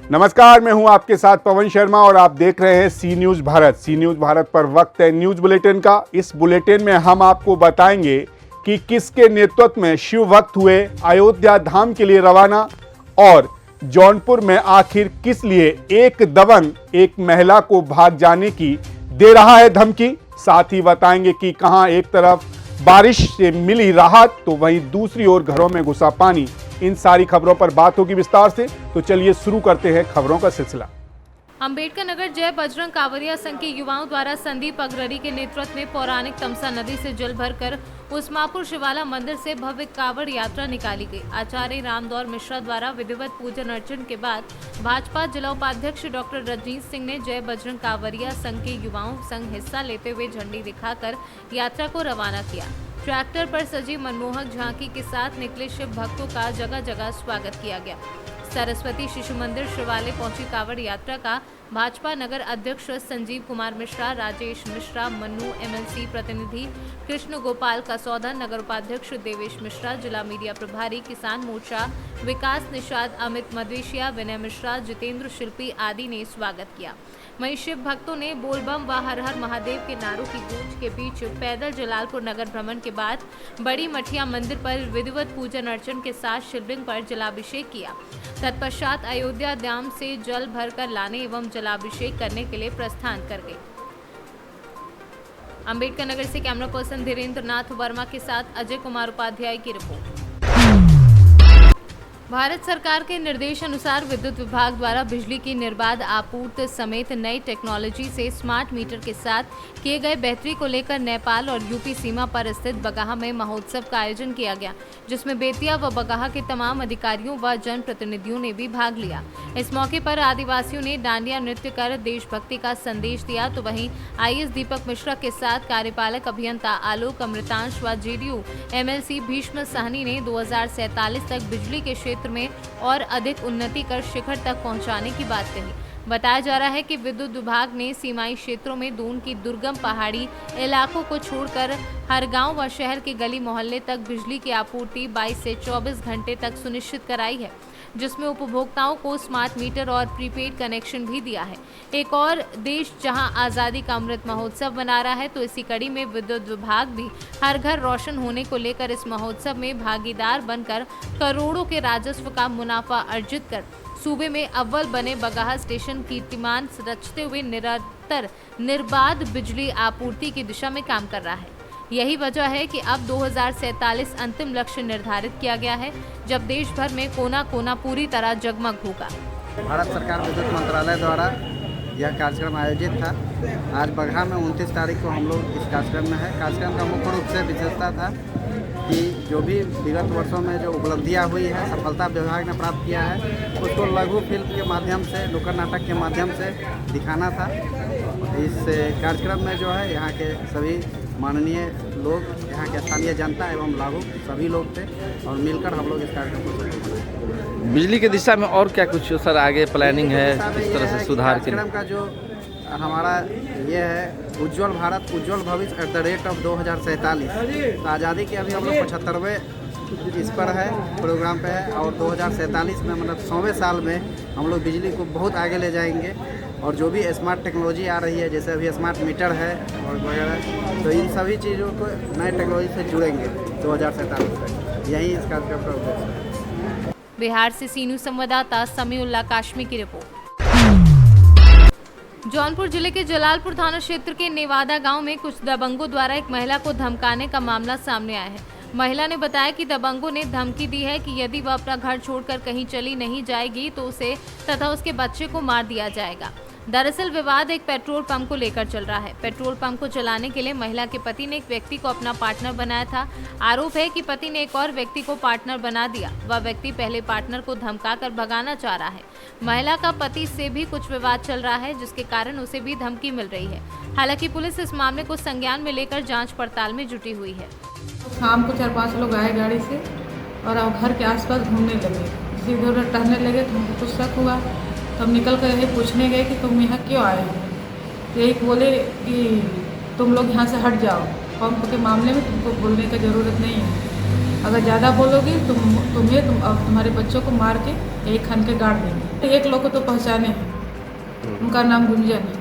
नमस्कार, मैं हूं आपके साथ पवन शर्मा और आप देख रहे हैं सी न्यूज भारत। सी न्यूज भारत पर वक्त है न्यूज बुलेटिन का। इस बुलेटिन में हम आपको बताएंगे कि किसके नेतृत्व में शिव भक्त हुए अयोध्या धाम के लिए रवाना और जौनपुर में आखिर किस लिए एक दबंग एक महिला को भाग जाने की दे रहा है धमकी। साथ ही बताएंगे कि कहां एक तरफ बारिश से मिली राहत तो वहीं दूसरी ओर घरों में घुसा पानी। इन सारी खबरों पर बात होगी विस्तार से, तो चलिए शुरू करते हैं खबरों का सिलसिला। अंबेडकर नगर जय बजरंग कांवरिया संघ के युवाओं द्वारा संदीप अग्ररी के नेतृत्व में पौराणिक तमसा नदी से जल भरकर उस्मापुर शिवाला मंदिर से भव्य कांवड़ यात्रा निकाली गई। आचार्य रामदौर मिश्रा द्वारा विधिवत पूजन अर्चन के बाद भाजपा जिला उपाध्यक्ष डॉक्टर रजनीश सिंह ने जय बजरंग कांवरिया संघ के युवाओं संग हिस्सा लेते हुए झंडी दिखाकर यात्रा को रवाना किया। ट्रैक्टर पर सजी मनमोहक झांकी के साथ निकले शिव भक्तों का जगह जगह स्वागत किया गया। सरस्वती शिशु मंदिर शिवालय पहुंची कांवड़ यात्रा का भाजपा नगर अध्यक्ष संजीव कुमार मिश्रा, राजेश मिश्रा, मन्नू एमएलसी प्रतिनिधि कृष्ण गोपाल कसौदा, नगर उपाध्यक्ष देवेश मिश्रा, जिला मीडिया प्रभारी किसान मोर्चा विकास निषाद, अमित मदेशिया, विनय मिश्रा, जितेंद्र शिल्पी आदि ने स्वागत किया। वहीं शिव भक्तों ने बोलबम व हर हर महादेव के नारों की गूंज के बीच पैदल जलालपुर नगर भ्रमण के बाद बड़ी मठिया मंदिर पर विधिवत पूजन अर्चन के साथ शिवलिंग पर जलाभिषेक किया। तत्पश्चात अयोध्या धाम से जल भरकर लाने एवं जलाभिषेक करने के लिए प्रस्थान कर गए। अंबेडकर नगर से कैमरा पर्सन धीरेन्द्र नाथ वर्मा के साथ अजय कुमार उपाध्याय की रिपोर्ट। भारत सरकार के निर्देश अनुसार विद्युत विभाग द्वारा बिजली की निर्बाध आपूर्ति समेत नई टेक्नोलॉजी से स्मार्ट मीटर के साथ किए गए बेहतरी को लेकर नेपाल और यूपी सीमा पर स्थित बगाहा में महोत्सव का आयोजन किया गया, जिसमें बेतिया व बगाहा के तमाम अधिकारियों व जनप्रतिनिधियों ने भी भाग लिया। इस मौके पर आदिवासियों ने डांडिया नृत्य कर देशभक्ति का संदेश दिया, तो वहीं आईएएस दीपक मिश्रा के साथ कार्यपालक अभियंता आलोक अमृतांश व जेडीयू एमएलसी भीष्म साहनी ने 2047 तक बिजली के क्षेत्र में और अधिक उन्नति कर शिखर तक पहुंचाने की बात कही। बताया जा रहा है कि विद्युत विभाग ने सीमाई क्षेत्रों में दून की दुर्गम पहाड़ी इलाकों को छोड़कर हर गांव व शहर के गली मोहल्ले तक बिजली की आपूर्ति 22 से 24 घंटे तक सुनिश्चित कराई है, जिसमें उपभोक्ताओं को स्मार्ट मीटर और प्रीपेड कनेक्शन भी दिया है। एक और देश जहां आज़ादी का अमृत महोत्सव मना रहा है, तो इसी कड़ी में विद्युत विभाग भी हर घर रोशन होने को लेकर इस महोत्सव में भागीदार बनकर करोड़ों के राजस्व का मुनाफा अर्जित कर सूबे में अव्वल बने बगाहा स्टेशन कीर्तिमान रचते हुए निरंतर निर्बाध बिजली आपूर्ति की दिशा में काम कर रहा है। यही वजह है कि अब 2047 अंतिम लक्ष्य निर्धारित किया गया है, जब देश भर में कोना कोना पूरी तरह जगमग होगा। भारत सरकार विद्युत मंत्रालय द्वारा यह कार्यक्रम आयोजित था। आज बगहा में 29 तारीख को हम लोग इस कार्यक्रम में है। कार्यक्रम का मुख्य रूप से विशेषता था कि जो भी विगत वर्षों में जो उपलब्धियां हुई है, सफलता विभाग ने प्राप्त किया है, उसको लघु फिल्म के माध्यम से, नुक्कड़ नाटक के माध्यम से दिखाना था। इस कार्यक्रम में जो है यहाँ के सभी माननीय लोग, यहाँ के स्थानीय जनता एवं लाभुक सभी लोग थे और मिलकर हम लोग इस कार्यक्रम को सफल। बिजली के दिशा में और क्या कुछ सर आगे प्लानिंग है इस तरह से सुधार के? कार्यक्रम का जो हमारा ये है उज्ज्वल भारत उज्ज्वल भविष्य @ 2047। आज़ादी के अभी हम लोग 75वें इस पर है, प्रोग्राम पे है और 2047 में मतलब 100वें साल में हम लोग बिजली को बहुत आगे ले जाएंगे। और जो भी स्मार्ट टेक्नोलॉजी आ रही है, जैसे अभी स्मार्ट मीटर है और वगैरह, तो इन सभी चीज़ों को नए टेक्नोलॉजी से जुड़ेंगे 2047 तक। यही इस कार्यक्रम का उद्देश्य है। बिहार से सीनू संवाददाता समीउल्लाह काश्मी की रिपोर्ट। जौनपुर जिले के जलालपुर थाना क्षेत्र के नेवादा गांव में कुछ दबंगों द्वारा एक महिला को धमकाने का मामला सामने आया है। महिला ने बताया कि दबंगों ने धमकी दी है कि यदि वह अपना घर छोड़कर कहीं चली नहीं जाएगी तो उसे तथा उसके बच्चे को मार दिया जाएगा। दरअसल विवाद एक पेट्रोल पंप को लेकर चल रहा है। पेट्रोल पंप को चलाने के लिए महिला के पति ने एक व्यक्ति को अपना पार्टनर बनाया था। आरोप है कि पति ने एक और व्यक्ति को पार्टनर बना दिया। वह व्यक्ति पहले पार्टनर को धमकाकर भगाना चाह रहा है। महिला का पति से भी कुछ विवाद चल रहा है, जिसके कारण उसे भी धमकी मिल रही है। हालांकि पुलिस इस मामले को संज्ञान में लेकर जाँच पड़ताल में जुटी हुई है। शाम को 4-5 लोग आए गाड़ी से और घर के आसपास घूमने लगे। इधर उधर टहलने लगे तो हमको कुछ शक हुआ, तो हम निकल कर यही पूछने गए कि तुम यहाँ क्यों आए हो। तो यही बोले कि तुम लोग यहाँ से हट जाओ, पंप के मामले में तुमको बोलने की ज़रूरत नहीं है। अगर ज़्यादा बोलोगी तुम्हें और तुम्हारे बच्चों को मार के यही खन के गाड़ देंगे। एक लोग को तो पहचाने हैं, उनका नाम गुंजन है।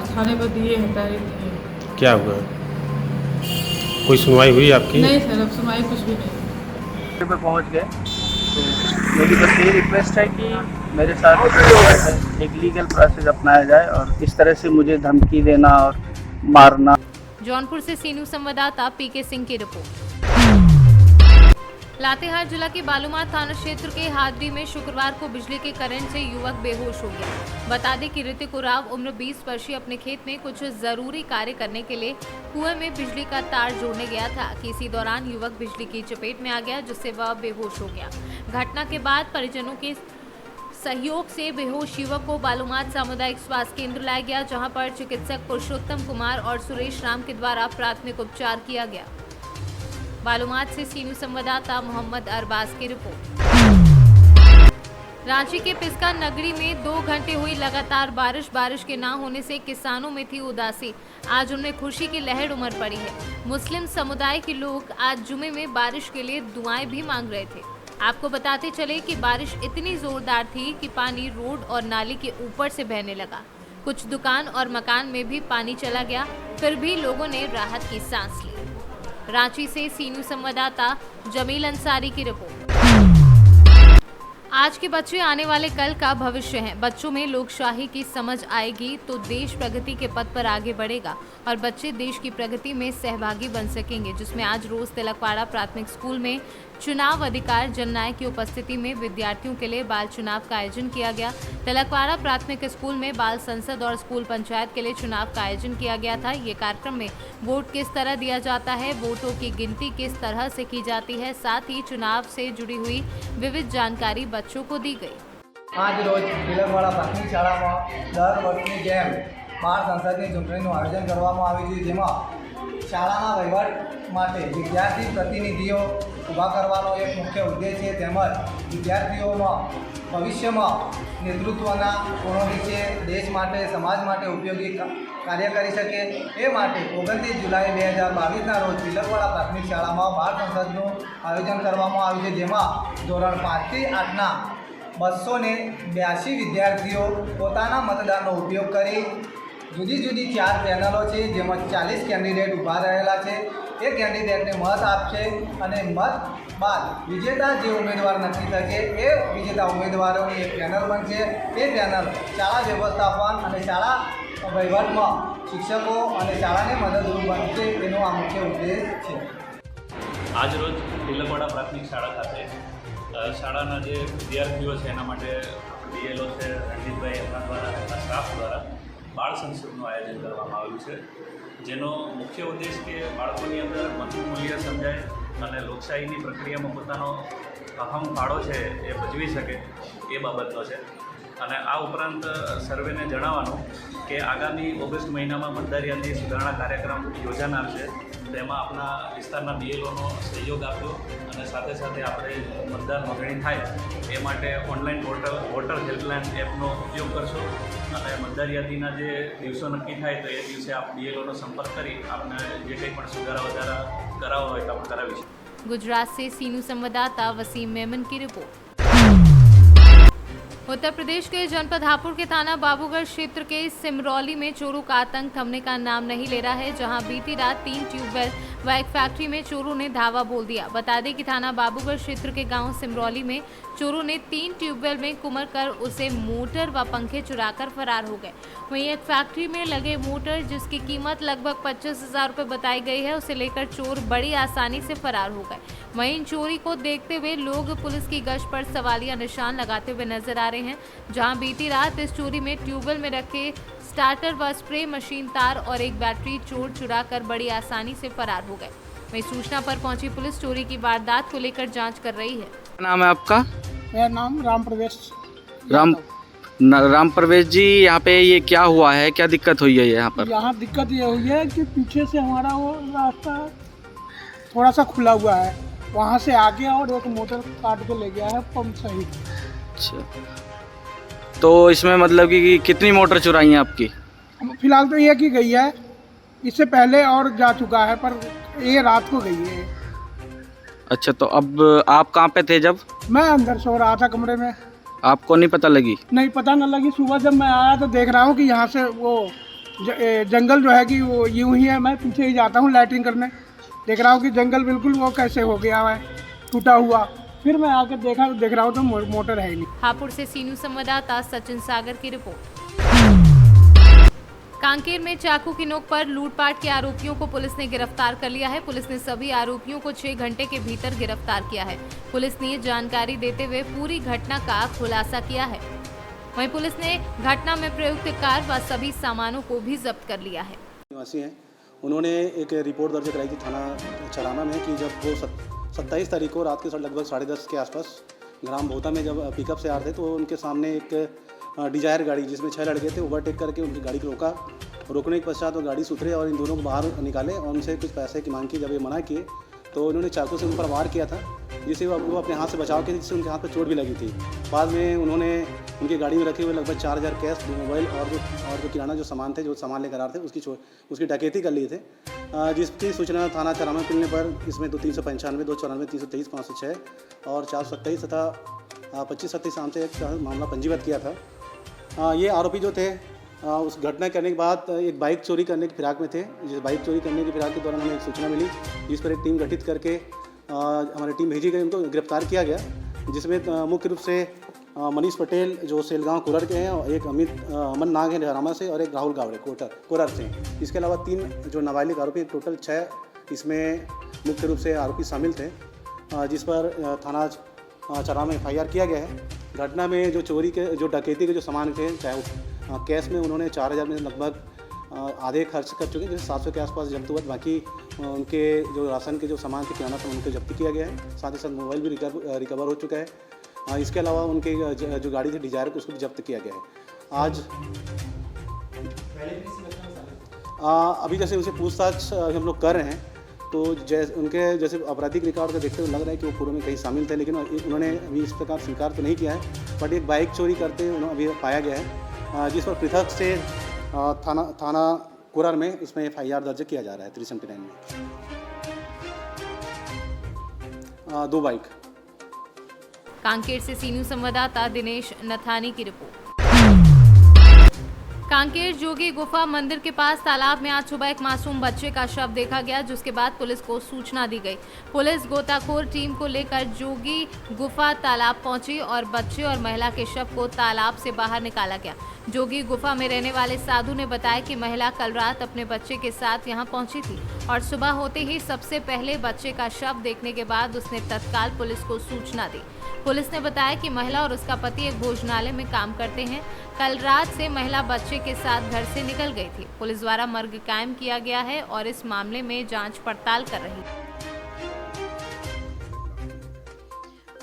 थाने पर दिए हैं, डायरेक्ट दिए। क्या हुआ? कोई सुनवाई हुई आपकी? नहीं सर, अब सुनवाई कुछ भी नहीं। पे पहुंच गए तो मेरी बस ये रिक्वेस्ट है कि मेरे साथ एक लीगल प्रोसेस अपनाया जाए और इस तरह से मुझे धमकी देना और मारना। जौनपुर से सी न्यूज संवाददाता पीके सिंह की रिपोर्ट। लातेहार जिला के बालूमाथ थाना क्षेत्र के हादरी में शुक्रवार को बिजली के करंट से युवक बेहोश हो गया। बता दें कि ऋतिक उराव उम्र 20 वर्षीय अपने खेत में कुछ जरूरी कार्य करने के लिए कुएं में बिजली का तार जोड़ने गया था कि इसी दौरान युवक बिजली की चपेट में आ गया, जिससे वह बेहोश हो गया। घटना के बाद परिजनों के सहयोग से बेहोश युवक को बालूमाथ सामुदायिक स्वास्थ्य केंद्र लाया गया, जहां पर चिकित्सक पुरुषोत्तम कुमार और सुरेश राम के द्वारा प्राथमिक उपचार किया गया। बालूमाथ से सी न्यूज संवाददाता मोहम्मद अरबाज की रिपोर्ट। रांची के पिस्का नगरी में 2 घंटे हुई लगातार बारिश के ना होने से किसानों में थी उदासी। आज उनमें खुशी की लहर उमड़ पड़ी है। मुस्लिम समुदाय के लोग आज जुमे में बारिश के लिए दुआएं भी मांग रहे थे। आपको बताते चले कि बारिश इतनी जोरदार थी कि पानी रोड और नाली के ऊपर से बहने लगा। कुछ दुकान और मकान में भी पानी चला गया, फिर भी लोगों ने राहत की सांस ली। रांची से सी न्यूज संवाददाता जमील अंसारी की रिपोर्ट। आज के बच्चे आने वाले कल का भविष्य हैं। बच्चों में लोकशाही की समझ आएगी तो देश प्रगति के पथ पर आगे बढ़ेगा और बच्चे देश की प्रगति में सहभागी बन सकेंगे, जिसमें आज रोज तिलकवाड़ा प्राथमिक स्कूल में चुनाव अधिकार जननायक की उपस्थिति में विद्यार्थियों के लिए बाल चुनाव का आयोजन किया गया। तिलकवाड़ा प्राथमिक स्कूल में बाल संसद और स्कूल पंचायत के लिए चुनाव का आयोजन किया गया था। ये कार्यक्रम में वोट किस तरह दिया जाता है, वोटों की गिनती किस तरह से की जाती है, साथ ही चुनाव से जुड़ी हुई विविध जानकारी बच्चों को दी गई। आज रोज तिलकवाड़ा प्राथमिक शाळाમાં દર વર્ષની જેમ બાળ સંસદની ચૂંટણીનું આયોજન કરવામાં આવ્યું છે, જેમાં શાળાના વહીવટ માટે વિદ્યાર્થી પ્રતિનિધિઓ ઊભા કરવાનો એક મુખ્ય ઉદ્દેશ છે, તેમજ વિદ્યાર્થીઓમાં ભવિષ્યમાં નેતૃત્વના ગુણો વિશે દેશ માટે સમાજ માટે ઉપયોગી કાર્ય કરી શકે એ માટે 29 જુલાઈ 2022ના રોજ तिलकवाड़ा प्राथमिक શાળામાં બાળ સંસદનું આયોજન કરવામાં આવ્યું છે, જેમાં ધોરણ 5 થી 8ના 282 વિદ્યાર્થીઓ પોતાના મતદાનનો ઉપયોગ કરી જુદી જુદી 4 પેનલો છે, જેમાં 40 કેન્ડિડેટ ઊભા રહેલા છે। એ કેન્ડિડેટને મત આપશે અને મત બાદ વિજેતા જે ઉમેદવાર નક્કી થશે એ વિજેતા ઉમેદવારોની એક પેનલ બનશે। એ પેનલ શાળા વ્યવસ્થાપન અને શાળા વહીવટમાં શિક્ષકો અને શાળાને મદદરૂપ બનશે, એનો આ મુખ્ય ઉદ્દેશ છે। આજ રોજ तिलकवाड़ा प्राथमिक शाळा खाते શાળાના જે વિદ્યાર્થીઓ છે એના માટે બીએલઓ છે રણજીતભાઈ એમના દ્વારા એમના સ્ટાફ દ્વારા બાળ સંસદનું આયોજન કરવામાં આવ્યું છે, જેનો મુખ્ય ઉદ્દેશ કે બાળકોની અંદર મતનું મૂલ્ય સમજાય અને લોકશાહીની પ્રક્રિયામાં પોતાનો અહમ ફાળો છે એ ભજવી શકે એ બાબતનો છે। અને આ ઉપરાંત સર્વેને જણાવવાનું કે આગામી ઓગસ્ટ મહિનામાં મતદાર યાદી સુધારણા કાર્યક્રમ યોજાનાર છે, તેમાં આપણા વિસ્તારના બીએલઓનો સહયોગ આપ્યો અને સાથે સાથે આપણે મતદાર નોંધણી થાય એ માટે ઓનલાઈન પોર્ટલ વોટર હેલ્પલાઇન એપનો ઉપયોગ કરશો અને મતદાર યાદીના જે દિવસો નક્કી થાય તો એ દિવસે આપ બીએલઓનો સંપર્ક કરી આપણે જે કંઈ પણ સુધારા વધારા કરાવવા હોય તો આપણે કરાવીશું। गुजरात से सी न्यूज संवाददाता वसीम मेमन की रिपोर्ट। उत्तर प्रदेश के जनपद हापुड़ के थाना बाबूगढ़ क्षेत्र के सिमरौली में चोरों का आतंक थमने का नाम नहीं ले रहा है, जहां बीती रात 3 ट्यूबवेल व एक फैक्ट्री में चोरों ने धावा बोल दिया। बता दें कि थाना बाबूगढ़ क्षेत्र के गांव सिमरौली में चोरों ने 3 ट्यूबवेल में कुमर कर उसे मोटर व पंखे चुराकर फरार हो गए। वहीं एक फैक्ट्री में लगे मोटर जिसकी कीमत लगभग 25,000 रुपये बताई गई है, उसे लेकर चोर बड़ी आसानी से फरार हो गए। वहीं चोरी को देखते हुए लोग पुलिस की गश्त पर सवालिया निशान लगाते हुए नजर आ रहे हैं, जहां बीती रात इस चोरी में ट्यूबवेल में रखे स्टार्टर व स्प्रे मशीन, तार और एक बैटरी चोर चुरा कर बड़ी आसानी से फरार हो गए। वहीं सूचना पर पहुंची पुलिस चोरी की वारदात को लेकर जांच कर रही है। क्या नाम है आपका? मेरा नाम राम प्रवेश। राम प्रवेश जी, यहाँ पे ये क्या हुआ है, क्या दिक्कत हुई है यहाँ पर? यहाँ दिक्कत ये हुई है कि पीछे से हमारा वो रास्ता थोड़ा सा खुला हुआ है, वहाँ से आगे और एक मोटर काट के ले गया है पंप सहित। अच्छा, तो इसमें मतलब कि कितनी मोटर चुराई हैं आपकी? फिलहाल तो ये की गई है, इससे पहले और जा चुका है, पर ये रात को गई है। अच्छा, तो अब आप कहाँ पे थे जब? मैं अंदर सो रहा था कमरे में। आपको नहीं पता लगी? नहीं, पता न लगी। सुबह जब मैं आया तो देख रहा हूँ कि यहाँ से वो जंगल जो है कि वो यूं ही है। मैं पीछे ही जाता हूँ लैट्रिन करने, देख रहा हूँ कि जंगल बिल्कुल वो कैसे हो गया है, टूटा हुआ। फिर मैं आकर देख रहा हूँ तो मोटर है ही नहीं। हापुड़ से सी न्यूज संवाददाता सचिन सागर की रिपोर्ट। कांकेर में चाकू की नोक पर लूटपाट के आरोपियों को पुलिस ने गिरफ्तार कर लिया है। पुलिस ने सभी आरोपियों को 6 घंटे के भीतर गिरफ्तार किया है। पुलिस ने जानकारी देते हुए पूरी घटना का खुलासा किया है। वहीं पुलिस ने घटना में प्रयुक्त कार व सभी सामानों को भी जब्त कर लिया है। निवासी हैं, उन्होंने एक रिपोर्ट दर्ज कराई थी थाना चराना में कि जब वो 27 तारीख को रात के लगभग 10:30 के आसपास ग्राम भोता में जब पिकअप से आ रहे थे तो उनके सामने एक डिजायर गाड़ी जिसमें 6 लड़के थे ओवरटेक करके उनकी गाड़ी को रोका। रोकने के पश्चात वो गाड़ी से उतरे और इन दोनों को बाहर निकाले और उनसे कुछ पैसे की मांग की। जब ये मना किए तो उन्होंने चाकू से उन पर वार किया था, जिससे वो अपने हाथ से बचाव किया, जिससे उनके हाथ पर चोट भी लगी थी। बाद में उन्होंने उनकी गाड़ी में रखे हुए लगभग 4000 कैश, 2 मोबाइल और जो किराना जो सामान थे, जो सामान लेकर आ रहे थे, उसकी डकैती कर लिए थे। जिसकी सूचना थाना चरामा मिलने पर इसमें 295, 294, 323, 506 और 427 तथा 25-27 नाम से एक मामला पंजीबद्ध किया था। ये आरोपी जो थे उस घटना करने के बाद एक बाइक चोरी करने की फिराक में थे। जिस बाइक चोरी करने की फिराक के दौरान हमें एक सूचना मिली, जिस पर एक टीम गठित करके हमारी टीम भेजी गई, उनको गिरफ्तार किया गया, जिसमें मुख्य रूप से मनीष पटेल जो सेलगांव कोरर के हैं, और एक अमन नाग है डहरामा से, और एक राहुल गावड़े कोरर से। इसके अलावा 3 जो नाबालिग आरोपी, टोटल 6 इसमें मुख्य रूप से आरोपी शामिल थे, जिस पर थाना चरामा में FIR किया गया है। घटना में जो चोरी के जो डकैती के जो सामान थे, चाहे कैश में उन्होंने 4000 में लगभग आधे खर्च कर चुके हैं, जैसे 700 के आसपास जब्त हुआ। बाकी उनके जो राशन के जो सामान थे, किराना था, उनको जब्त किया गया है। साथ ही साथ मोबाइल भी रिकवर हो चुका है। इसके अलावा उनके जो गाड़ी थी डिजायर उसको भी जब्त किया गया है। आज अभी जैसे उनसे पूछताछ हम लोग कर रहे हैं, तो उनके जैसे आपराधिक रिकॉर्ड को देखते हुए लग रहा है कि वो पूर्व में कहीं शामिल थे, लेकिन उन्होंने अभी इस प्रकार स्वीकार तो नहीं किया है। बट एक बाइक चोरी करते उन्होंने अभी पाया गया है, जिस पर पृथक से थाना कोरर में इसमें FIR दर्ज किया जा रहा है 379 में। 2 बाइक। कांकेर से सी न्यूज संवाददाता दिनेश नथानी की रिपोर्ट। कांकेर जोगी गुफा मंदिर के पास तालाब में आज सुबह एक मासूम बच्चे का शव देखा गया, जिसके बाद पुलिस को सूचना दी गई। पुलिस गोताखोर टीम को लेकर जोगी गुफा तालाब पहुंची और बच्चे और महिला के शव को तालाब से बाहर निकाला गया। जोगी गुफा में रहने वाले साधु ने बताया कि महिला कल रात अपने बच्चे के साथ यहां पहुंची थी और सुबह होते ही सबसे पहले बच्चे का शव देखने के बाद उसने तत्काल पुलिस को सूचना दी। पुलिस ने बताया कि महिला और उसका पति एक भोजनालय में काम करते हैं। कल रात से महिला बच्चे के साथ घर से निकल गई थी। पुलिस द्वारा मर्ग कायम किया गया है और इस मामले में जांच पड़ताल कर रही है।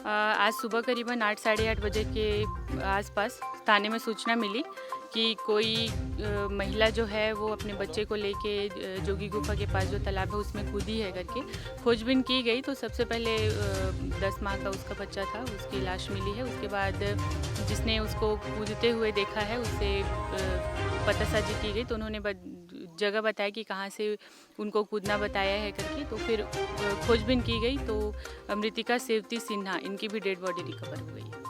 आज सुबह करीबन 8 साढ़े 8 बजे के आसपास थाने में सूचना मिली कि कोई महिला जो है वो अपने बच्चे को लेके जोगी गुफा के पास जो तालाब है उसमें कूदी है करके खोजबीन की गई। तो सबसे पहले 10 माह का उसका बच्चा था, उसकी लाश मिली है। उसके बाद जिसने उसको कूदते हुए देखा है उससे पतासाजी की गई, तो उन्होंने जगह बताया कि कहाँ से उनको कूदना बताया है करके। तो फिर खोजबीन की गई तो मृतिका सेवती सिन्हा, इनकी भी डेड बॉडी रिकवर हो गई है।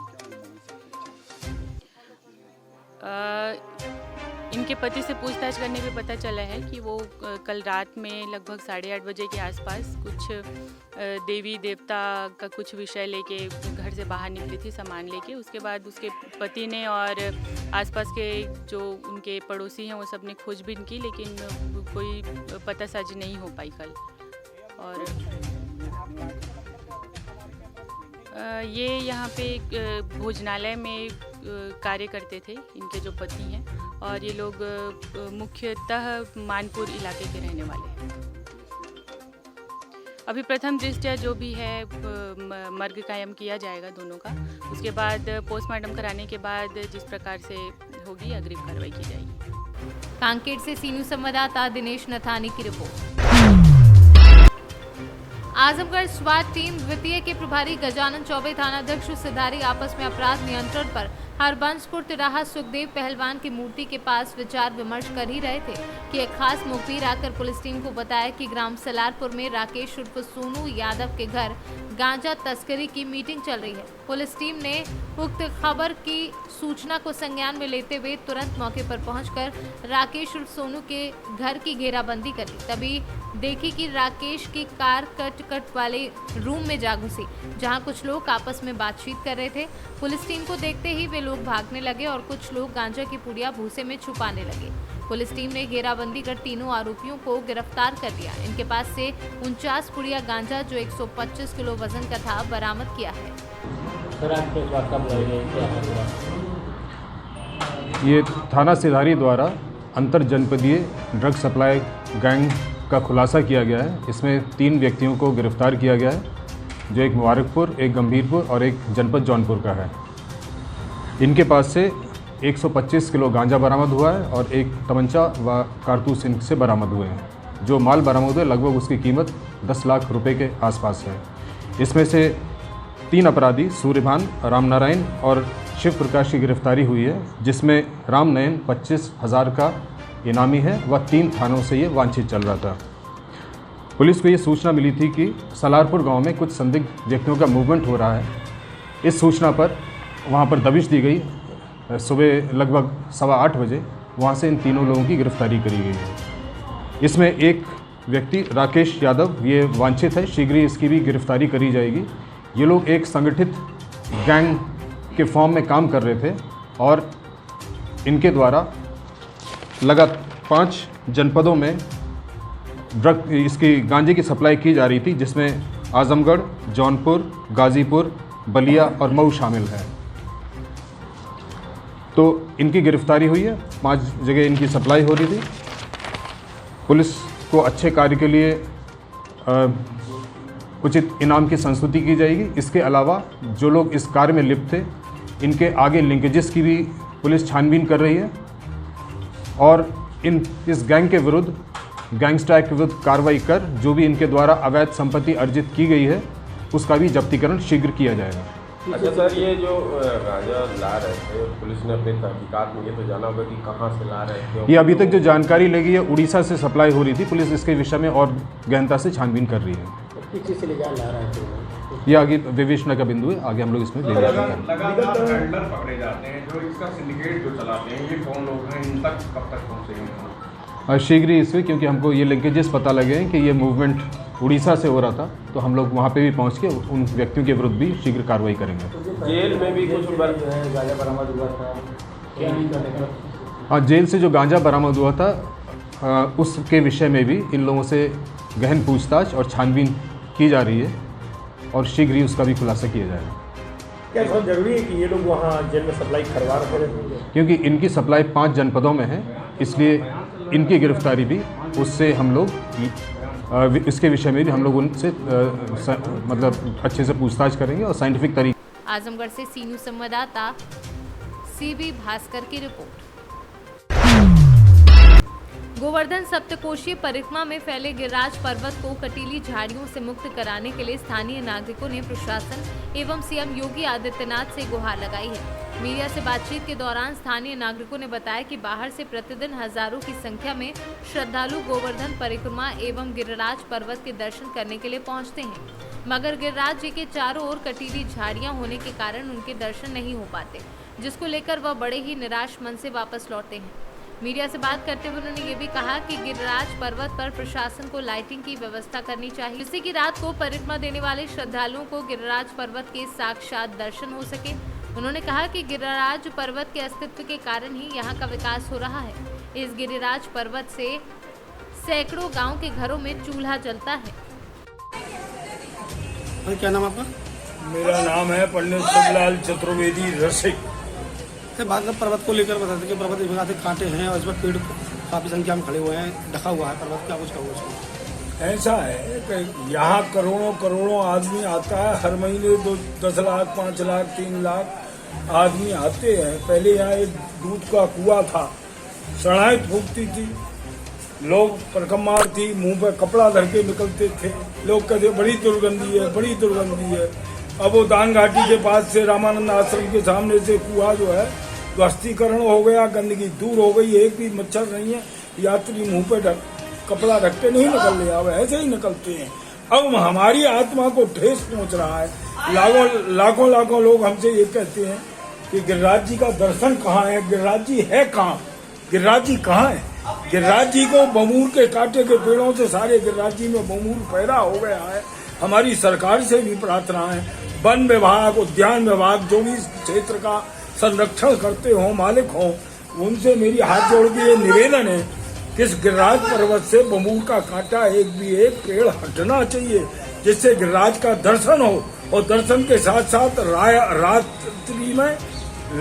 इनके पति से पूछताछ करने पे पता चला है कि वो कल रात में लगभग 8:30 बजे के आसपास कुछ देवी देवता का कुछ विषय लेके घर से बाहर निकली थी सामान लेके। उसके बाद उसके पति ने और आसपास के जो उनके पड़ोसी हैं वो सब ने खोजबीन की, लेकिन कोई पतासाजी नहीं हो पाई कल। और ये यहाँ पे भोजनालय में कार्य करते थे इनके जो पति हैं, और ये लोग मुख्यतः मानपुर इलाके के रहने वाले हैं। अभी प्रथम दृष्टया जो भी है मर्ग कायम किया जाएगा दोनों का। उसके बाद पोस्टमार्टम कराने के बाद जिस प्रकार से होगी अग्रिम कार्रवाई की जाएगी। कांकेर से सी न्यूज संवाददाता दिनेश नथानी की रिपोर्ट। आजमगढ़ स्वाट टीम द्वितीय के प्रभारी गजानन चौबे, थानाध्यक्ष सिधारी आपस में अपराध नियंत्रण पर हरबंसपुर तिराहा सुखदेव पहलवान की मूर्ति के पास विचार विमर्श कर ही रहे थे कि एक खास मुखबिर आकर पुलिस टीम को बताया कि ग्राम सलारपुर में राकेश उर्फ सोनू यादव के घर गांजा तस्करी की मीटिंग चल रही है। पुलिस टीम ने उक्त खबर की सूचना को संज्ञान में लेते हुए तुरंत मौके पर पहुंचकर राकेश उर्फ सोनू के घर की घेराबंदी कर ली। तभी देखी कि राकेश की कार कट वाले रूम में जा घुसी, जहां कुछ लोग आपस में बातचीत कर रहे थे। पुलिस टीम को देखते ही वे लोग भागने लगे और कुछ लोग गांजा की पुड़िया भूसे में छुपाने लगे। पुलिस टीम ने घेराबंदी कर तीनों आरोपियों को गिरफ्तार कर लिया। इनके पास से 49 पुड़िया गांजा जो 125 किलो वजन का था बरामद किया है। ये थाना सिधारी द्वारा अंतर जनपदीय ड्रग सप्लाई गैंग का खुलासा किया गया है। इसमें 3 व्यक्तियों को गिरफ्तार किया गया है, जो एक मुबारकपुर, एक गंभीरपुर और एक जनपद जौनपुर का है। इनके पास से 125 किलो गांजा बरामद हुआ है और एक तमंचा व कारतूस इनसे बरामद हुए हैं। जो माल बरामद हुए लगभग उसकी कीमत 10 लाख रुपए के आसपास है। इसमें से 3 अपराधी सूर्यभान, रामनारायण और शिव प्रकाश की गिरफ्तारी हुई है, जिसमें रामनयन 25,000 का इनामी है। वह 3 थानों से ये वांछित चल रहा था। पुलिस को ये सूचना मिली थी कि सलारपुर गांव में कुछ संदिग्ध व्यक्तियों का मूवमेंट हो रहा है। इस सूचना पर वहां पर दबिश दी गई। सुबह लगभग 7:15 बजे वहां से इन तीनों लोगों की गिरफ्तारी करी गई है। इसमें एक व्यक्ति राकेश यादव ये वांछित है, शीघ्र ही इसकी भी गिरफ्तारी करी जाएगी। ये लोग एक संगठित गैंग के फॉर्म में काम कर रहे थे और इनके द्वारा लगातार 5 जनपदों में ड्रग इसकी गांजे की सप्लाई की जा रही थी, जिसमें आजमगढ़, जौनपुर, गाजीपुर, बलिया और मऊ शामिल है। तो इनकी गिरफ्तारी हुई है। 5 जगह इनकी सप्लाई हो रही थी। पुलिस को अच्छे कार्य के लिए उचित इनाम की संस्तुति की जाएगी। इसके अलावा जो लोग इस कार्य में लिप्त थे, इनके आगे लिंकेजेस की भी पुलिस छानबीन कर रही है और इस गैंग के विरुद्ध, गैंगस्टर एक्ट के विरुद्ध कार्रवाई कर जो भी इनके द्वारा अवैध संपत्ति अर्जित की गई है उसका भी जब्तीकरण शीघ्र किया जाएगा। अच्छा सर, ये जो गांजा ला रहे थे, पुलिस ने अपने तहकीकात में ये तो जाना होगा कि कहाँ से ला रहे थे? ये अभी तक जो जानकारी लगी है उड़ीसा से सप्लाई हो रही थी। पुलिस इसके विषय में और गहनता से छानबीन कर रही है। किस चीज़ से ले जा रहे थे? ये आगे विवेचना का बिंदु है, आगे हम लोग इसमें ले जाएंगे। हैंडलर पकड़े जाते हैं जो इसका सिंडिकेट जो चलाते हैं, ये कौन लोग हैं, इन तक कब तक पहुँचेंगे? शीघ्र ही इसमें, क्योंकि हमको ये लिंकेजेस पता लगे हैं कि ये मूवमेंट उड़ीसा से हो रहा था, तो हम लोग वहाँ पे भी पहुँच के उन व्यक्तियों के विरुद्ध भी शीघ्र कार्रवाई करेंगे। जेल में भी कुछ गांजा बरामद हुआ था, क्या नहीं करने का? हाँ, जेल से जो गांजा बरामद हुआ था उसके विषय में भी इन लोगों से गहन पूछताछ और छानबीन की जा रही है और शीघ्र ही उसका भी खुलासा किया जाएगा। क्या बहुत जरूरी है कि ये लोग वहाँ जेल में सप्लाई करवा रहे हैं? क्योंकि इनकी सप्लाई 5 जनपदों में है, इसलिए इनकी गिरफ्तारी भी उससे हम लोग इसके विषय में भी हम लोग उनसे मतलब अच्छे से पूछताछ करेंगे और साइंटिफिक तरीके। आजमगढ़ से सी न्यूज़ संवाददाता सीबी भास्कर की रिपोर्ट। गोवर्धन सप्तकोशीय परिक्रमा में फैले गिरिराज पर्वत को कटीली झाड़ियों से मुक्त कराने के लिए स्थानीय नागरिकों ने प्रशासन एवं सीएम योगी आदित्यनाथ से गुहार लगाई है। मीडिया से बातचीत के दौरान स्थानीय नागरिकों ने बताया कि बाहर से प्रतिदिन हजारों की संख्या में श्रद्धालु गोवर्धन परिक्रमा एवं गिरिराज पर्वत के दर्शन करने के लिए पहुंचते हैं, मगर गिरिराज जी के चारों ओर कटीली झाड़ियां होने के कारण उनके दर्शन नहीं हो पाते, जिसको लेकर वह बड़े ही निराश मन से वापस लौटते हैं। मीडिया से बात करते हुए उन्होंने ये भी कहा कि गिरिराज पर्वत पर प्रशासन को लाइटिंग की व्यवस्था करनी चाहिए, जिससे कि रात को परिक्रमा देने वाले श्रद्धालुओं को गिरिराज पर्वत के साक्षात दर्शन हो सके। उन्होंने कहा कि गिरिराज पर्वत के अस्तित्व के कारण ही यहाँ का विकास हो रहा है। इस गिरिराज पर्वत से सैकड़ों गांव के घरों में चूल्हा जलता है। क्या नाम आपका? मेरा नाम है पंडित शिवलाल चतुर्वेदी रसिक। बात पर्वत को लेकर बताते कि पर्वत विभाग से कांटे हैं और इस पर पेड़ काफी संख्या में खड़े हुए हैं, ढका हुआ है पर्वत, क्या कुछ कहोगे? ऐसा है कि यहाँ करोड़ों आदमी आता है हर महीने। 10 लाख 5 लाख 3 लाख आदमी आते हैं। पहले यहाँ एक दूध का कुआं था, सड़ाई फूकती थी, लोग परकमार थी, मुंह पर कपड़ा धर के निकलते थे। लोग कहते बड़ी दुर्गंधी है, बड़ी दुर्गंधी है। अब वो दान घाटी के पास से रामानंद आश्रम के सामने से कुआं जो है ध्वस्तीकरण हो गया, गंदगी दूर हो गई, एक भी मच्छर नहीं है। यात्री मुंह पे कपड़ा ढक के नहीं निकल रहे, अब ऐसे ही निकलते हैं। अब हमारी आत्मा को ठेस पहुंच रहा है। लाखों लोग हमसे ये कहते हैं कि गिरिराज जी का दर्शन कहाँ है, गिरिराज जी है कहाँ, गिरिराज जी कहाँ है। गिरिराज जी को बमूर के कांटे के पेड़ों से सारे गिरिराज जी में बमूर पैदा हो गया है। हमारी सरकार से भी प्रार्थना है, वन विभाग, उद्यान विभाग, जो भी इस क्षेत्र का संरक्षण करते हो, मालिक हो, उनसे मेरी हाथ जोड़ के ये निवेदन है कि इस गिरिराज पर्वत से बमूर का कांटा एक पेड़ हटना चाहिए, जिससे गिरिराज का दर्शन हो और दर्शन के साथ साथ रात्रि में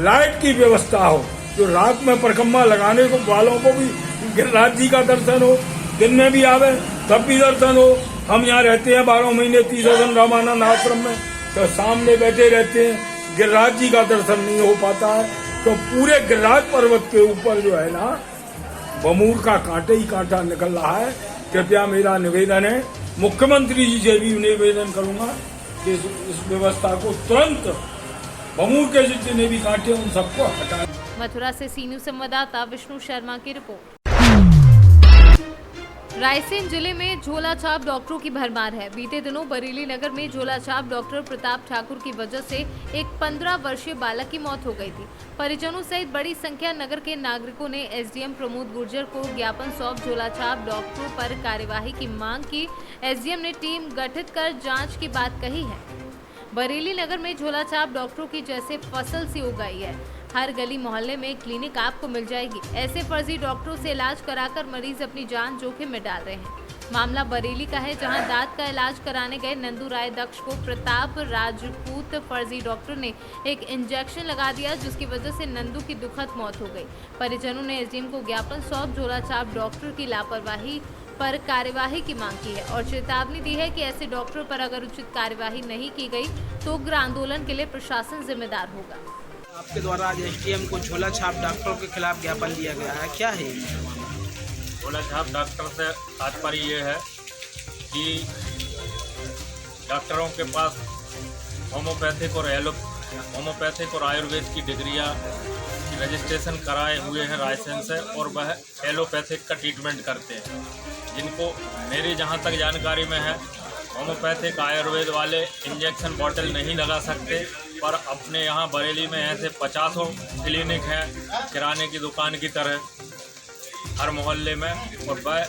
लाइट की व्यवस्था हो, जो रात में परिक्रमा लगाने को वालों को भी गिरिराज जी का दर्शन हो, दिन में भी आवे तब भी दर्शन हो। हम यहाँ रहते हैं 12 महीने 30 दिन रामानंद आश्रम में, तो सामने बैठे रहते हैं, गिरिराज जी का दर्शन नहीं हो पाता है। तो पूरे गिरिराज पर्वत के ऊपर जो है ना, बमूर का कांटे ही कांटा निकल रहा है। कृपया मेरा निवेदन है, मुख्यमंत्री जी से भी निवेदन करूंगा कि इस व्यवस्था को तुरंत बमूर के जितने भी कांटे उन सबको हटाएं। मथुरा से सी न्यूज संवाददाता विष्णु शर्मा की रिपोर्ट। रायसेन जिले में झोला छाप डॉक्टरों की भरमार है। बीते दिनों बरेली नगर में झोला छाप डॉक्टर प्रताप ठाकुर की वजह से एक 15 वर्षीय बालक की मौत हो गई थी। परिजनों सहित बड़ी संख्या नगर के नागरिकों ने एसडीएम प्रमोद गुर्जर को ज्ञापन सौंप झोला छाप डॉक्टरों पर कार्यवाही की मांग की। एसडीएम ने टीम गठित कर जाँच की बात कही है। बरेली नगर में झोला छाप डॉक्टरों की जैसे फसल सी उगाई है। हर गली मोहल्ले में क्लिनिक आपको मिल जाएगी। ऐसे फर्जी डॉक्टरों से इलाज कराकर मरीज अपनी जान जोखिम में डाल रहे हैं। मामला बरेली का है, जहां दांत का इलाज कराने गए नंदू राय दक्ष को प्रताप राजपूत फर्जी डॉक्टर ने एक इंजेक्शन लगा दिया, जिसकी वजह से नंदू की दुखद मौत हो गई। परिजनों ने एसडीएम को ज्ञापन सौंप झोला छाप डॉक्टर की लापरवाही पर कार्यवाही की मांग की है और चेतावनी दी है कि ऐसे डॉक्टरों पर अगर उचित कार्यवाही नहीं की गई तो उग्र आंदोलन के लिए प्रशासन जिम्मेदार होगा। आपके द्वारा आज एसडीएम को झोला छाप डॉक्टरों के खिलाफ ज्ञापन दिया गया है, क्या है? झोला छाप डॉक्टर से तात्पर्य ये है कि डॉक्टरों के पास होम्योपैथिक और आयुर्वेद की डिग्रियां की रजिस्ट्रेशन कराए हुए हैं रायसेन से, और वह एलोपैथिक का ट्रीटमेंट करते हैं, जिनको मेरी जहां तक जानकारी में है होम्योपैथिक आयुर्वेद वाले इंजेक्शन बॉटल नहीं लगा सकते, पर अपने यहाँ बरेली में ऐसे 50 क्लिनिक हैं किराने की दुकान की तरह हर मोहल्ले में, और वह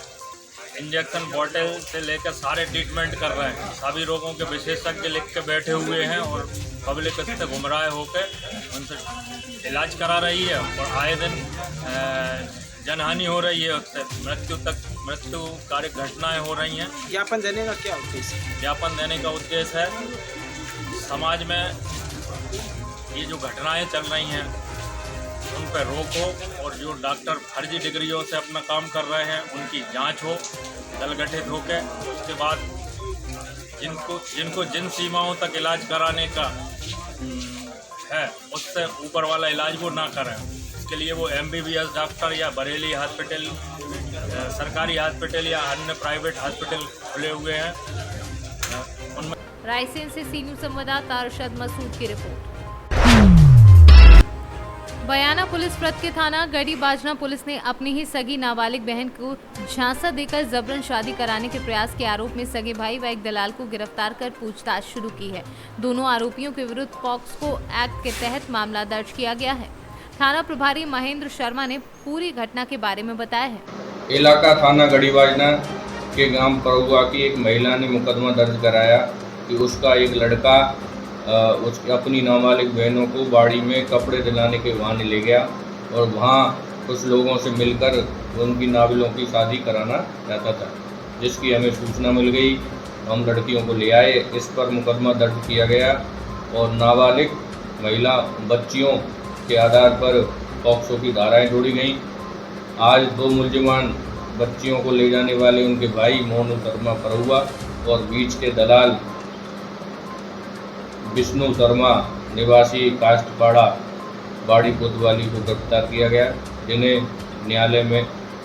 इंजेक्शन बॉटल से लेकर सारे ट्रीटमेंट कर रहे हैं। सभी रोगों के विशेषज्ञ लिख के बैठे हुए हैं और पब्लिक इससे गुमराह होकर उनसे इलाज करा रही है, और आए दिन जनहानि हो रही है, उससे मृत्युकारी घटनाएं हो रही हैं। ज्ञापन देने का क्या उद्देश्य है? ज्ञापन देने का उद्देश्य है समाज में ये जो घटनाएं चल रही हैं उन पर रोक हो, और जो डॉक्टर फर्जी डिग्रियों से अपना काम कर रहे हैं उनकी जांच हो दल गठित होकर। उसके बाद जिनको जिन सीमाओं तक इलाज कराने का है उससे ऊपर वाला इलाज वो ना करें। इसके लिए वो MBBS डॉक्टर या बरेली हॉस्पिटल, सरकारी हॉस्पिटल या अन्य प्राइवेट हॉस्पिटल खुले हुए हैं उनमें। रायसेन से सी न्यूज संवाददाता अरशद मसूद की रिपोर्ट। बयाना पुलिस प्रत के थाना गढ़ी बाजना पुलिस ने अपनी ही सगी नाबालिग बहन को झांसा देकर जबरन शादी कराने के प्रयास के आरोप में सगे भाई व एक दलाल को गिरफ्तार कर पूछताछ शुरू की है। दोनों आरोपियों के विरुद्ध पॉक्सो एक्ट के तहत मामला दर्ज किया गया है। थाना प्रभारी महेंद्र शर्मा ने पूरी घटना के बारे में बताया है। इलाका थाना गढ़ी बाजना के गांव परुआ की एक महिला ने मुकदमा दर्ज कराया कि उसका एक लड़का उसकी अपनी नाबालिग बहनों को बाड़ी में कपड़े दिलाने के बहाने ले गया और वहाँ कुछ लोगों से मिलकर उनकी नाबालिगों की शादी कराना चाहता था, जिसकी हमें सूचना मिल गई। हम लड़कियों को ले आए, इस पर मुकदमा दर्ज किया गया और नाबालिग महिला बच्चियों के आधार पर पॉक्सो की धाराएं जोड़ी गईं। आज 2 मुलजिमान बच्चियों को ले जाने वाले उनके भाई मोनू शर्मा परुआ और बीच के दलाल विष्णु शर्मा निवासी काष्टपाड़ा बाड़ी कोतवाली को गिरफ्तार किया गया, जिन्हें न्यायालय में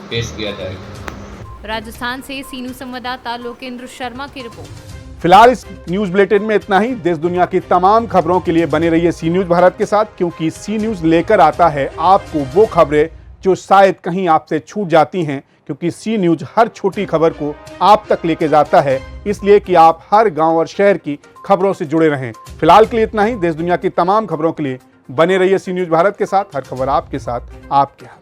पेश किया जाएगा। राजस्थान से सी न्यूज संवाददाता लोकेंद्र शर्मा की रिपोर्ट। फिलहाल इस न्यूज बुलेटिन में इतना ही। देश दुनिया की तमाम खबरों के लिए बने रहिए सी न्यूज भारत के साथ, क्योंकि सी न्यूज लेकर आता है आपको वो खबरें जो शायद कहीं आपसे छूट जाती हैं, क्योंकि सी न्यूज़ हर छोटी खबर को आप तक लेके जाता है, इसलिए कि आप हर गांव और शहर की खबरों से जुड़े रहें। फिलहाल के लिए इतना ही। देश दुनिया की तमाम खबरों के लिए बने रहिए सी न्यूज़ भारत के साथ। हर खबर आपके साथ, आपके हाथ।